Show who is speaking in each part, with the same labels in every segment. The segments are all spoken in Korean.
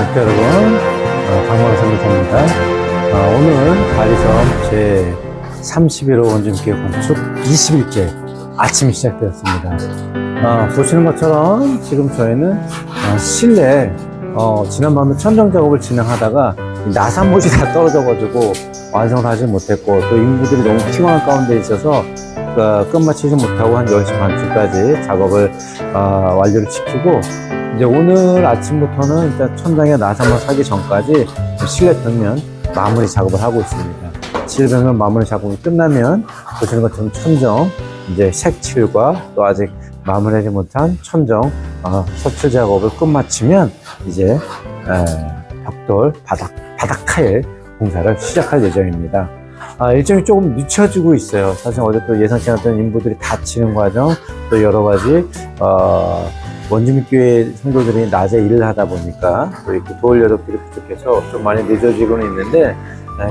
Speaker 1: 독자 여러분, 박마을 선교사입니다. 오늘 관리섬 제 31호 원주민교회 건축 21째 아침이 시작되었습니다. 보시는 것처럼 지금 저희는 실내 지난밤에 천정 작업을 진행하다가 나사못이 다 떨어져가지고 완성을 하지 못했고, 또 인부들이 너무 피곤한 가운데 있어서 끝마치지 못하고 한 10시 반쯤까지 작업을 완료를 시키고, 이제 오늘 아침부터는 일단 천장에 나사못 사기 전까지 실내 벽면 마무리 작업을 하고 있습니다. 실내 벽면 마무리 작업이 끝나면 보시는 것처럼 천정 이제 색칠과 또 아직 마무리하지 못한 천정 서칠 작업을 끝마치면 이제 벽돌 바닥 타일 공사를 시작할 예정입니다. 일정이 조금 늦춰지고 있어요. 사실 어제 또 예상치 않았던 인부들이 다치는 과정, 또 여러 가지 원주민교회 성도들이 낮에 일을 하다 보니까 또 이렇게 돌 여력들이 부족해서 좀 많이 늦어지고는 있는데,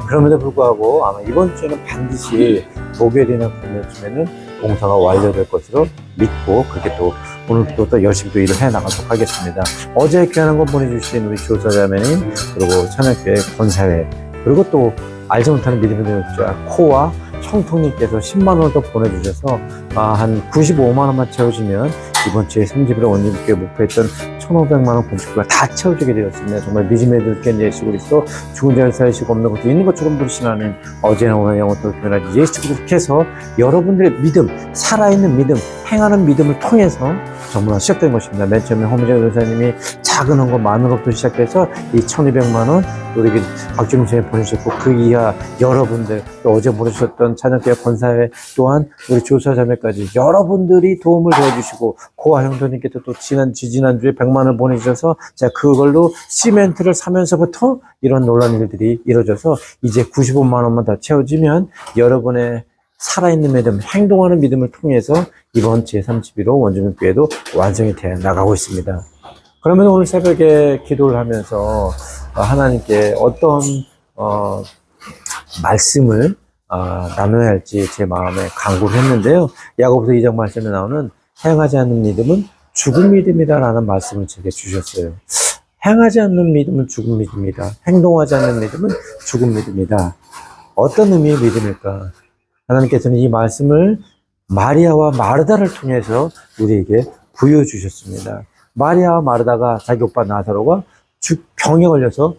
Speaker 1: 그럼에도 불구하고 아마 이번 주에는 반드시 목요일이나 금요일쯤에는 공사가 완료될 것으로 믿고, 그렇게 또 오늘부터 또 열심히 또 일을 해 나가도록 하겠습니다. 어제 귀한 거 보내주신 우리 조사자매님, 그리고 천연교회 권사회, 그리고 또 알지 못하는 믿음의 능력자 코와 청통님께서 10만원을 더 보내주셔서 한 95만원만 채워지면 이번 주에 30일에 원주민교회 목표했던 1,500만원 건축비가 다 채워지게 되었습니다. 정말 믿음의 들께 예수 그리스도 죽은 자를 살리시고 없는 것도 있는 것처럼 부르신 하나님, 어제나 오늘 영원토록 변하지 예수 그리스도께서 여러분들의 믿음, 살아있는 믿음, 행하는 믿음을 통해서 전부 다 시작된 것입니다. 맨 처음에 허무정 변호사님이 작은 헌금만으로부터 시작해서 이 1,200만원 우리 박주민 선생님 보내주셨고, 그 이하 여러분들, 또 어제 보내주셨던 찬양교회 권사회, 또한 우리 조사자매까지 여러분들이 도움을 도와주시고, 고아 형도님께서 또 지난주에 100만원을 보내주셔서 제가 그걸로 시멘트를 사면서부터 이런 놀라운 일들이 이루어져서 이제 95만원만 더 채워지면 여러분의 살아있는 믿음, 행동하는 믿음을 통해서 이번 제31호 원주민교회도 완성이 되어 나가고 있습니다. 그러면 오늘 새벽에 기도를 하면서 하나님께 어떤 말씀을 나눠야 할지 제 마음에 간구를 했는데요. 야고보서 2장 말씀에 나오는 행하지 않는 믿음은 죽은 믿음이다라는 말씀을 제게 주셨어요. 행하지 않는 믿음은 죽은 믿음이다. 행동하지 않는 믿음은 죽은 믿음이다. 어떤 의미의 믿음일까? 하나님께서는 이 말씀을 마리아와 마르다를 통해서 우리에게 부여해 주셨습니다. 마리아와 마르다가 자기 오빠 나사로가 병에 걸려서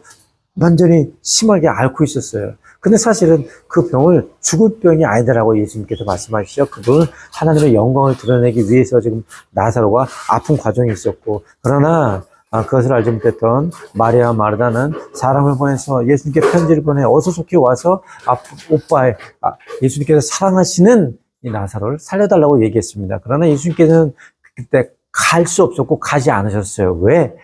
Speaker 1: 완전히 심하게 앓고 있었어요. 근데 사실은 그 병을 죽을 병이 아니다라고 예수님께서 말씀하시죠. 그분은 하나님의 영광을 드러내기 위해서 지금 나사로가 아픈 과정이 있었고, 그러나 그것을 알지 못했던 마리아와 마르다는 사람을 보내서 예수님께 편지를 보내 어서 좋게 와서 오빠의 예수님께서 사랑하시는 이 나사로를 살려달라고 얘기했습니다. 그러나 예수님께서는 그때 갈 수 없었고 가지 않으셨어요. 왜?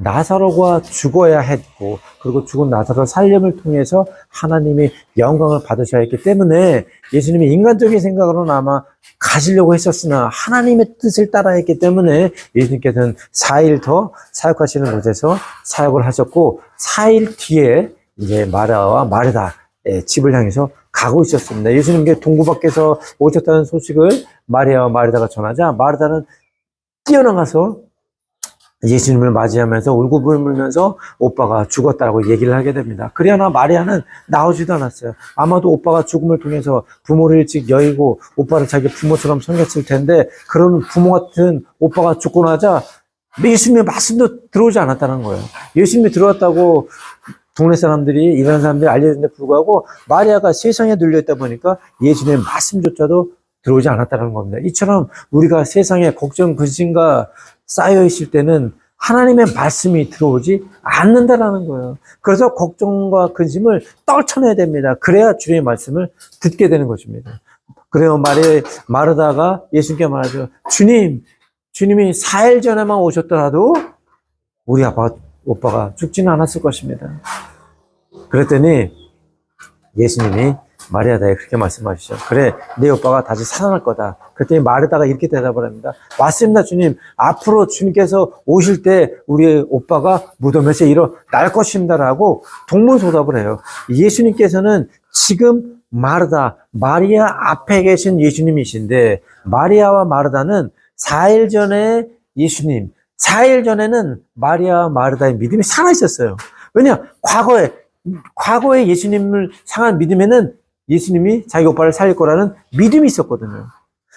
Speaker 1: 나사로가 죽어야 했고, 그리고 죽은 나사로 살림을 통해서 하나님이 영광을 받으셔야 했기 때문에 예수님이 인간적인 생각으로는 아마 가시려고 했었으나 하나님의 뜻을 따라 했기 때문에 예수님께서는 4일 더 사역하시는 곳에서 사역을 하셨고, 4일 뒤에 이제 마리아와 마르다의 집을 향해서 가고 있었습니다. 예수님께 동부 밖에서 오셨다는 소식을 마리아와 마르다가 전하자 마르다는 뛰어나가서 예수님을 맞이하면서 울고불면서 오빠가 죽었다고 얘기를 하게 됩니다. 그러나 마리아는 나오지도 않았어요. 아마도 오빠가 죽음을 통해서 부모를 일찍 여의고 오빠를 자기 부모처럼 섬겼을 텐데, 그런 부모 같은 오빠가 죽고 나자 예수님의 말씀도 들어오지 않았다는 거예요. 예수님이 들어왔다고 동네 사람들이, 이런 사람들이 알려준데 불구하고 마리아가 세상에 눌려있다 보니까 예수님의 말씀조차도 들어오지 않았다는 겁니다. 이처럼 우리가 세상에 걱정, 근심과 쌓여 있을 때는 하나님의 말씀이 들어오지 않는다라는 거예요. 그래서 걱정과 근심을 떨쳐내야 됩니다. 그래야 주님의 말씀을 듣게 되는 것입니다. 그래요. 마르다가 예수님께 말하죠. 주님이 4일 전에만 오셨더라도 우리 오빠가 죽지는 않았을 것입니다. 그랬더니 예수님이 마리아다에 그렇게 말씀하시죠. 그래, 내 오빠가 다시 살아날 거다. 그랬더니 마르다가 이렇게 대답을 합니다. 맞습니다, 주님. 앞으로 주님께서 오실 때 우리 오빠가 무덤에서 일어날 것입니다라고 동문서답을 해요. 예수님께서는 지금 마리아 앞에 계신 예수님이신데, 마리아와 마르다는 4일 전에 예수님, 4일 전에는 마리아 마르다의 믿음이 살아있었어요. 왜냐? 과거에 예수님을 향한 믿음에는 예수님이 자기 오빠를 살릴 거라는 믿음이 있었거든요.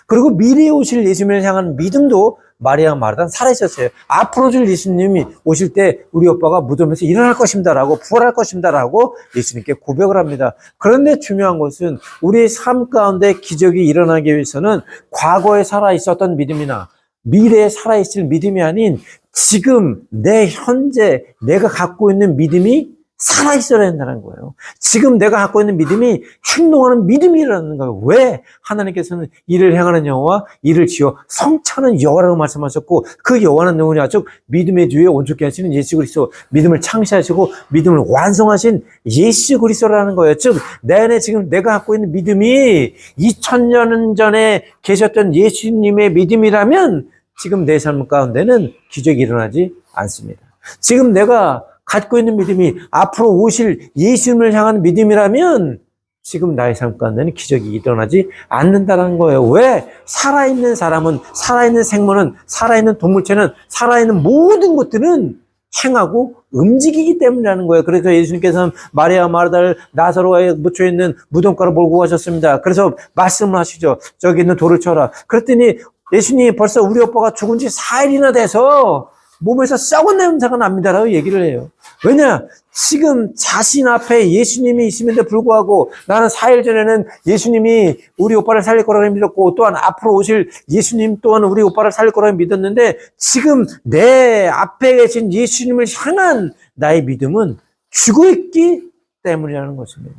Speaker 1: 그리고 미래에 오실 예수님을 향한 믿음도 마리아 마르다는 살아있었어요. 앞으로 줄 예수님이 오실 때 우리 오빠가 무덤에서 일어날 것입니다라고, 부활할 것입니다라고 예수님께 고백을 합니다. 그런데 중요한 것은 우리의 삶 가운데 기적이 일어나기 위해서는 과거에 살아있었던 믿음이나 미래에 살아있을 믿음이 아닌 지금 내 현재 내가 갖고 있는 믿음이 살아있어야 된다는 거예요. 지금 내가 갖고 있는 믿음이 행동하는 믿음이라는 거예요. 왜? 하나님께서는 이를 행하는 여호와 이를 지어 성취하는 여호와라고 말씀하셨고, 그 여호와는 누구냐? 즉 믿음의 주에 온전케 하시는 예수 그리스도, 믿음을 창시하시고 믿음을 완성하신 예수 그리스도라는 거예요. 즉 내 안에 지금 내가 갖고 있는 믿음이 2000년 전에 계셨던 예수님의 믿음이라면 지금 내 삶 가운데는 기적이 일어나지 않습니다. 지금 내가 갖고 있는 믿음이 앞으로 오실 예수님을 향한 믿음이라면 지금 나의 삶 가운데는 기적이 일어나지 않는다는 거예요. 왜? 살아있는 사람은, 살아있는 생물은, 살아있는 동물체는, 살아있는 모든 것들은 행하고 움직이기 때문이라는 거예요. 그래서 예수님께서는 마리아 마르다를 나사로에 묻혀있는 무덤가로 몰고 가셨습니다. 그래서 말씀을 하시죠. 저기 있는 돌을 쳐라. 그랬더니 예수님이 벌써 우리 오빠가 죽은 지 4일이나 돼서 몸에서 썩은 냄새가 납니다라고 얘기를 해요. 왜냐? 지금 자신 앞에 예수님이 있음에도 불구하고 나는 4일 전에는 예수님이 우리 오빠를 살릴 거라고 믿었고, 또한 앞으로 오실 예수님 또한 우리 오빠를 살릴 거라고 믿었는데, 지금 내 앞에 계신 예수님을 향한 나의 믿음은 죽어있기 때문이라는 것입니다.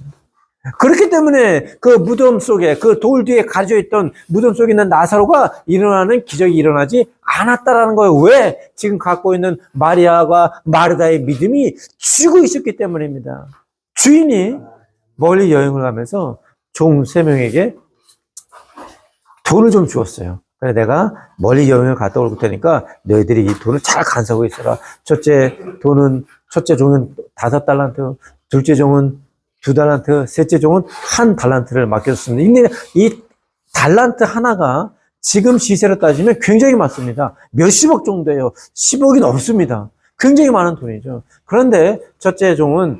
Speaker 1: 그렇기 때문에 그 무덤 속에, 그 돌 뒤에 가려있던 무덤 속에 있는 나사로가 일어나는 기적이 일어나지 않았다라는 거예요. 왜? 지금 갖고 있는 마리아와 마르다의 믿음이 죽어 있었기 때문입니다. 주인이 멀리 여행을 가면서 종 3명에게 돈을 좀 주었어요. 그래, 내가 멀리 여행을 갔다 올 테니까 너희들이 이 돈을 잘 간수하고 있어라. 첫째 종은 5달란트, 둘째 종은 2달란트, 셋째 종은 1달란트를 맡겨줬습니다. 이 달란트 하나가 지금 시세로 따지면 굉장히 많습니다. 몇십억 정도예요. 10억이 넘습니다. 굉장히 많은 돈이죠. 그런데 첫째 종은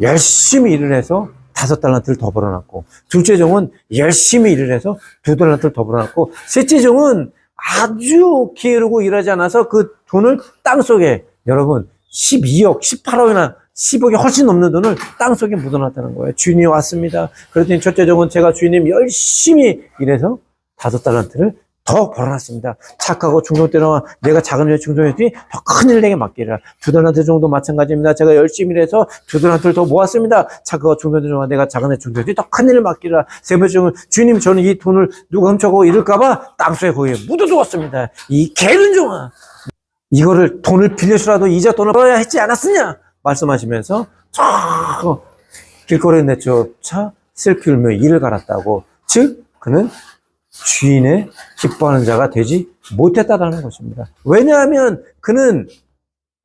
Speaker 1: 열심히 일을 해서 5달란트를 더 벌어놨고, 둘째 종은 열심히 일을 해서 2달란트를 더 벌어놨고, 셋째 종은 아주 게으르고 일하지 않아서 그 돈을 땅속에, 여러분 12억, 18억이나 10억이 훨씬 넘는 돈을 땅속에 묻어놨다는 거예요. 주인이 왔습니다. 그랬더니 첫째 종은 제가 주인님 열심히 일해서 5달란트를 더 벌어놨습니다. 착하고 충성되나 내가 작은 일에 충성했더니 더 큰 일 내게 맡기라. 2달란트 정도 마찬가지입니다. 제가 열심히 일해서 2달란트를 더 모았습니다. 착하고 충성되나 내가 작은 일에 충성했더니 더 큰 일을 맡기라. 세 번째 종은 주인님 저는 이 돈을 누가 훔쳐가고 이럴까봐 땅속에 거기에 묻어두었습니다. 이 게으른 종아, 이거를 돈을 빌려서라도 이자 돈을 벌어야 했지 않았느냐 말씀하시면서 저 길거리에 내쫓아 슬피 울며 이를 갈았다고. 즉 그는 주인의 기뻐하는 자가 되지 못했다라는 것입니다. 왜냐하면 그는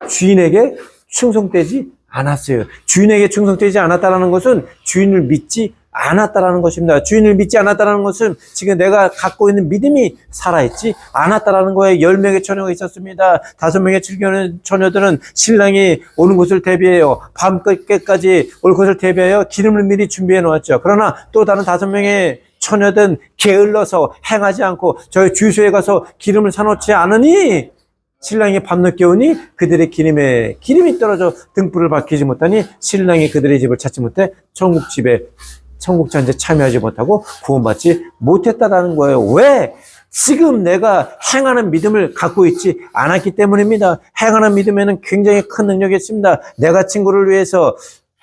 Speaker 1: 주인에게 충성되지 않았어요. 주인에게 충성되지 않았다라는 것은 주인을 믿지 않았다라는 것입니다. 주인을 믿지 않았다라는 것은 지금 내가 갖고 있는 믿음이 살아있지 않았다라는 거예요. 10명의 처녀가 있었습니다. 5명의 처녀들은 신랑이 오는 것을 대비해요. 밤늦게까지 올 것을 대비하여 기름을 미리 준비해 놓았죠. 그러나 또 다른 5명의 처녀들은 게을러서 행하지 않고 저희 주유소에 가서 기름을 사놓지 않으니 신랑이 밤늦게 오니 그들의 기름이 떨어져 등불을 밝히지 못하니 신랑이 그들의 집을 찾지 못해 천국 잔치에 참여하지 못하고 구원받지 못했다라는 거예요. 왜? 지금 내가 행하는 믿음을 갖고 있지 않았기 때문입니다. 행하는 믿음에는 굉장히 큰 능력이 있습니다. 내가 친구를 위해서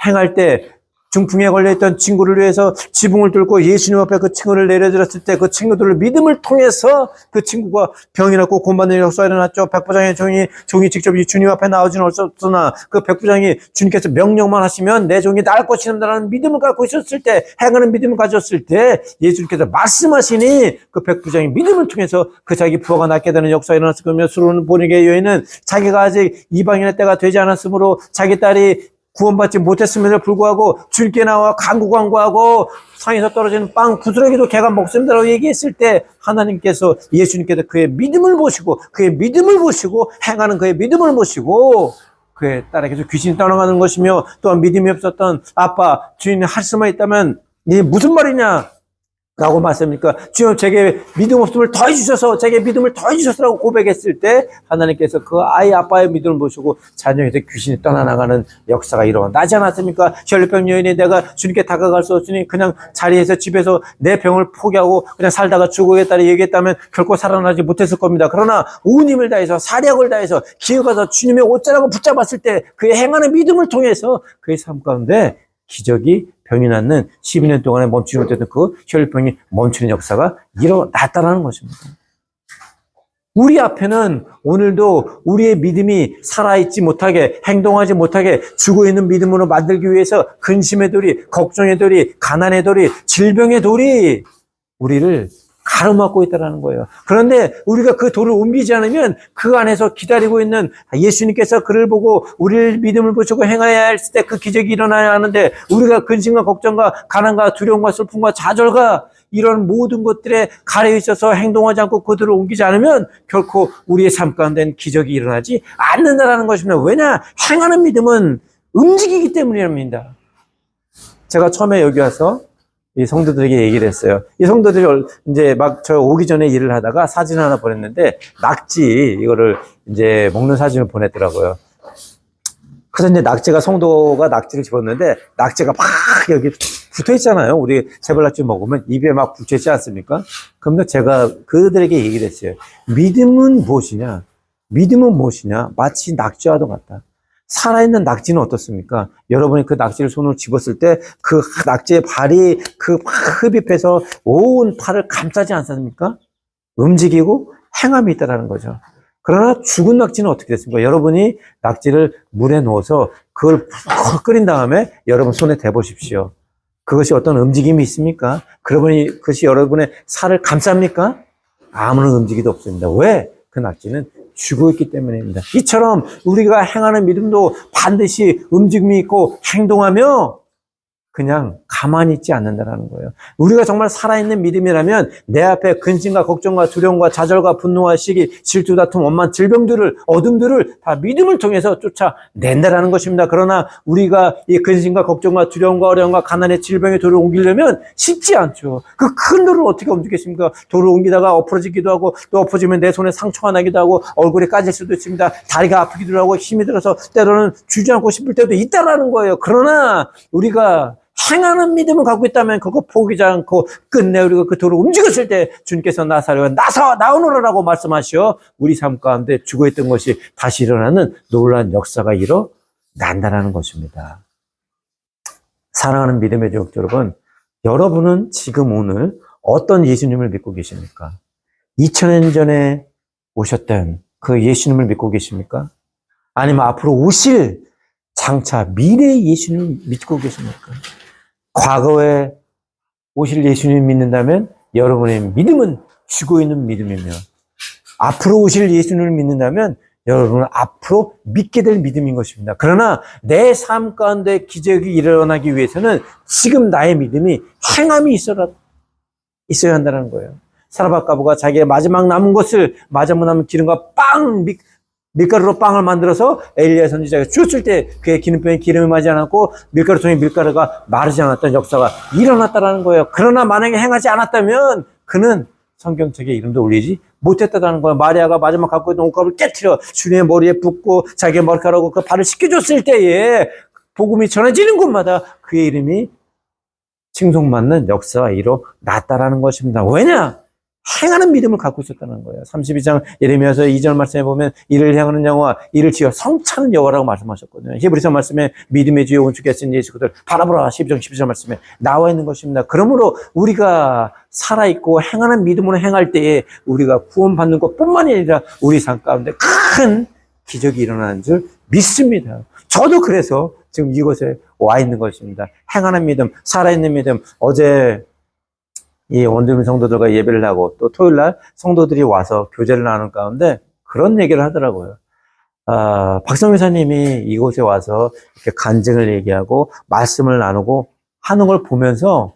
Speaker 1: 행할 때 중풍에 걸려있던 친구를 위해서 지붕을 뚫고 예수님 앞에 그 친구를 내려드렸을 때 그 친구들을 믿음을 통해서 그 친구가 병이 났고 구원받는 역사가 일어났죠. 백부장의 종이 직접 이 주님 앞에 나오지는 없었으나 그 백부장이 주님께서 명령만 하시면 내 종이 나을 것이라는 믿음을 갖고 있었을 때, 행하는 믿음을 가졌을 때 예수님께서 말씀하시니 그 백부장이 믿음을 통해서 그 자기 부하가 낫게 되는 역사가 일어났을 거며, 수로는 보니게 여인은 자기가 아직 이방인의 때가 되지 않았으므로 자기 딸이 구원받지 못했음에도 불구하고 주님께 나와 간구하고 상에서 떨어지는 빵 부스러기도 걔가 먹습니다라고 얘기했을 때 하나님께서 예수님께서 그의 믿음을 보시고 행하는 그의 믿음을 보시고 그의 딸에게서 귀신이 떠나가는 것이며 또한 믿음이 없었던 아빠 주인이 할 수만 있다면 이게 무슨 말이냐 라고 말씀합니까? 주님 제게 믿음 없음을 더해주셔서 제게 믿음을 더해주셔서라고 고백했을 때 하나님께서 그 아이 아빠의 믿음을 보시고 자녀에게 귀신이 떠나나가는 역사가 일어나지 않았습니까? 혈류병 여인이 내가 주님께 다가갈 수 없으니 그냥 자리에서 집에서 내 병을 포기하고 그냥 살다가 죽어야겠다 얘기했다면 결코 살아나지 못했을 겁니다. 그러나 온 힘을 다해서 사력을 다해서 기어가서 주님의 옷자락을 붙잡았을 때 그의 행하는 믿음을 통해서 그의 삶 가운데 기적이 병이 낫는 12년 동안에 멈추지 못했던 그 혈류병이 멈추는 역사가 일어났다라는 것입니다. 우리 앞에는 오늘도 우리의 믿음이 살아있지 못하게 행동하지 못하게 죽어있는 믿음으로 만들기 위해서 근심의 돌이, 걱정의 돌이, 가난의 돌이, 질병의 돌이 우리를 가로막고 있다는 거예요. 그런데 우리가 그 돌을 옮기지 않으면 그 안에서 기다리고 있는 예수님께서 그를 보고 우리를 믿음을 보시고 행하여야 할 때 그 기적이 일어나야 하는데 우리가 근심과 걱정과 가난과 두려움과 슬픔과 좌절과 이런 모든 것들에 가려 있어서 행동하지 않고 그 돌을 옮기지 않으면 결코 우리의 삶 가운데는 기적이 일어나지 않는다라는 것입니다. 왜냐? 행하는 믿음은 움직이기 때문입니다. 제가 처음에 여기 와서 이 성도들에게 얘기를 했어요. 이 성도들이 이제 막 저 오기 전에 일을 하다가 사진 하나 보냈는데 낙지 이거를 이제 먹는 사진을 보냈더라고요. 그래서 이제 성도가 낙지를 집었는데 낙지가 막 여기 붙어 있잖아요. 우리 재벌낙지 먹으면 입에 막 붙어 있지 않습니까? 그런데 제가 그들에게 얘기를 했어요. 믿음은 무엇이냐? 마치 낙지와도 같다. 살아있는 낙지는 어떻습니까? 여러분이 그 낙지를 손으로 집었을 때 그 낙지의 발이 그 흡입해서 온 팔을 감싸지 않습니까? 움직이고 행함이 있다는 거죠. 그러나 죽은 낙지는 어떻게 됐습니까? 여러분이 낙지를 물에 넣어서 그걸 끓인 다음에 여러분 손에 대보십시오. 그것이 어떤 움직임이 있습니까? 그것이 여러분의 살을 감쌉니까? 아무런 움직임도 없습니다. 왜? 그 낙지는 죽어있기 때문입니다. 이처럼 우리가 행하는 믿음도 반드시 움직임이 있고 행동하며 그냥 가만히 있지 않는다는 거예요. 우리가 정말 살아있는 믿음이라면 내 앞에 근심과 걱정과 두려움과 좌절과 분노와 시기, 질투, 다툼, 원만, 질병들을, 어둠들을 다 믿음을 통해서 쫓아낸다라는 것입니다. 그러나 우리가 이 근심과 걱정과 두려움과 어려움과 가난의 질병의 돌을 옮기려면 쉽지 않죠. 그 큰 돌을 어떻게 옮기겠습니까? 돌을 옮기다가 엎어지기도 하고 또 엎어지면 내 손에 상처가 나기도 하고 얼굴이 까질 수도 있습니다. 다리가 아프기도 하고 힘이 들어서 때로는 주지 않고 싶을 때도 있다라는 거예요. 그러나 우리가 행하는 믿음을 갖고 있다면 그거 포기하지 않고 끝내 우리가 그 돌을 움직였을 때 주님께서 나사로가 나오노라라고 말씀하시어 우리 삶 가운데 죽어있던 것이 다시 일어나는 놀라운 역사가 일어난다는 것입니다. 사랑하는 믿음의 조국 여러분, 여러분은 지금 오늘 어떤 예수님을 믿고 계십니까? 2000년 전에 오셨던 그 예수님을 믿고 계십니까? 아니면 앞으로 오실 장차 미래의 예수님을 믿고 계십니까? 과거에 오실 예수님을 믿는다면 여러분의 믿음은 죽어있는 믿음이며 앞으로 오실 예수님을 믿는다면 여러분은 앞으로 믿게 될 믿음인 것입니다. 그러나 내 삶 가운데 기적이 일어나기 위해서는 지금 나의 믿음이 행함이 있어야 한다는 거예요. 사라밧가부가 자기의 마지막 남은 것을 마지막 남은 기름과 밀가루로 빵을 만들어서 엘리야 선지자가 주었을 때 그의 기름병에 기름이 마지 않았고 밀가루통에 밀가루가 마르지 않았던 역사가 일어났다는 거예요. 그러나 만약에 행하지 않았다면 그는 성경책에 이름도 올리지 못했다는 거예요. 마리아가 마지막 갖고 있던 옷값을 깨트려 주님의 머리에 붓고 자기의 머리카락으로 그 발을 씻겨줬을 때에 복음이 전해지는 곳마다 그의 이름이 칭송받는 역사가 일어났다는 것입니다. 왜냐? 행하는 믿음을 갖고 있었다는 거예요. 32장 예레미야서 2절 말씀에 보면 이를 향하는 여호와 이를 지어 성찬은 여호와라고 말씀하셨거든요. 히브리서 말씀에 믿음의 주여 온주께 쓰신 예수 그들 바라보라 12장 12절 말씀에 나와 있는 것입니다. 그러므로 우리가 살아있고 행하는 믿음으로 행할 때에 우리가 구원받는 것뿐만이 아니라 우리 삶 가운데 큰 기적이 일어나는 줄 믿습니다. 저도 그래서 지금 이곳에 와 있는 것입니다. 행하는 믿음, 살아있는 믿음. 어제 이 원주민 성도들과 예배를 하고 또 토요일 날 성도들이 와서 교제를 나누는 가운데 그런 얘기를 하더라고요. 박성 회사님이 이곳에 와서 이렇게 간증을 얘기하고 말씀을 나누고 하는 걸 보면서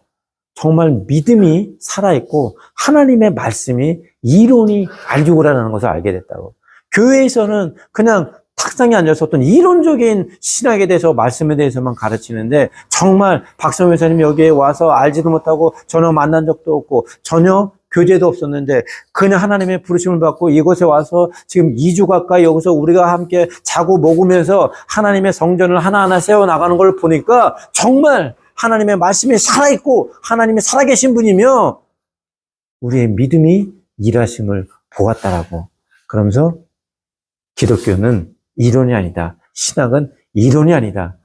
Speaker 1: 정말 믿음이 살아있고 하나님의 말씀이 이론이 알기고라는 것을 알게 됐다고. 교회에서는 그냥 탁상에 앉아서 어떤 이론적인 신학에 대해서 말씀에 대해서만 가르치는데 정말 박성 회사님이 여기에 와서 알지도 못하고 전혀 만난 적도 없고 전혀 교제도 없었는데 그냥 하나님의 부르심을 받고 이곳에 와서 지금 2주 가까이 여기서 우리가 함께 자고 먹으면서 하나님의 성전을 하나하나 세워나가는 걸 보니까 정말 하나님의 말씀이 살아있고 하나님이 살아계신 분이며 우리의 믿음이 일하심을 보았다라고. 그러면서 기독교는 이론이 아니다. 신학은 이론이 아니다.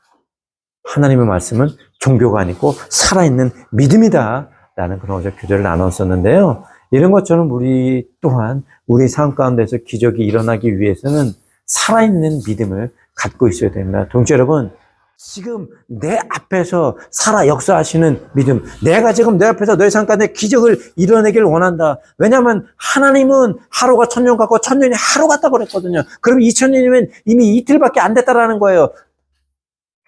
Speaker 1: 하나님의 말씀은 종교가 아니고 살아있는 믿음이다. 라는 그런 교제를 나눴었는데요. 이런 것처럼 우리 또한 우리 삶 가운데서 기적이 일어나기 위해서는 살아있는 믿음을 갖고 있어야 됩니다. 동지 여러분, 지금 내 앞에서 살아 역사하시는 믿음, 내가 지금 내 앞에서 너의 삶 가운데 기적을 이뤄내기를 원한다. 왜냐하면 하나님은 하루가 1000년 같고 1000년이 하루 같다고 그랬거든요. 그럼 2000년이면 이미 이틀밖에 안 됐다라는 거예요.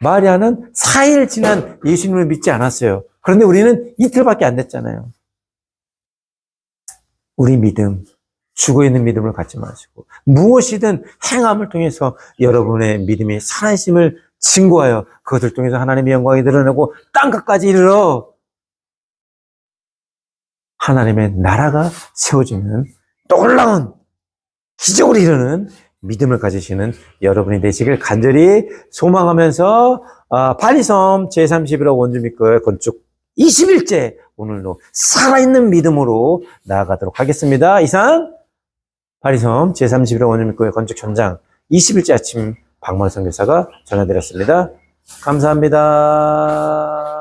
Speaker 1: 마리아는 4일 지난 예수님을 믿지 않았어요. 그런데 우리는 이틀밖에 안 됐잖아요. 우리 믿음, 죽어있는 믿음을 갖지 마시고 무엇이든 행함을 통해서 여러분의 믿음이 살아있음을 증거하여 그것을 통해서 하나님의 영광이 드러나고 땅끝까지 이르러 하나님의 나라가 세워지는 놀라운 기적을 이루는 믿음을 가지시는 여러분이 되시길 간절히 소망하면서 바리섬 제31호 원주민교회 건축 20일째 오늘도 살아있는 믿음으로 나아가도록 하겠습니다. 이상 바리섬 제31호 원주민교회 건축 현장 20일째 아침 박만선 교사가 전해드렸습니다. 감사합니다.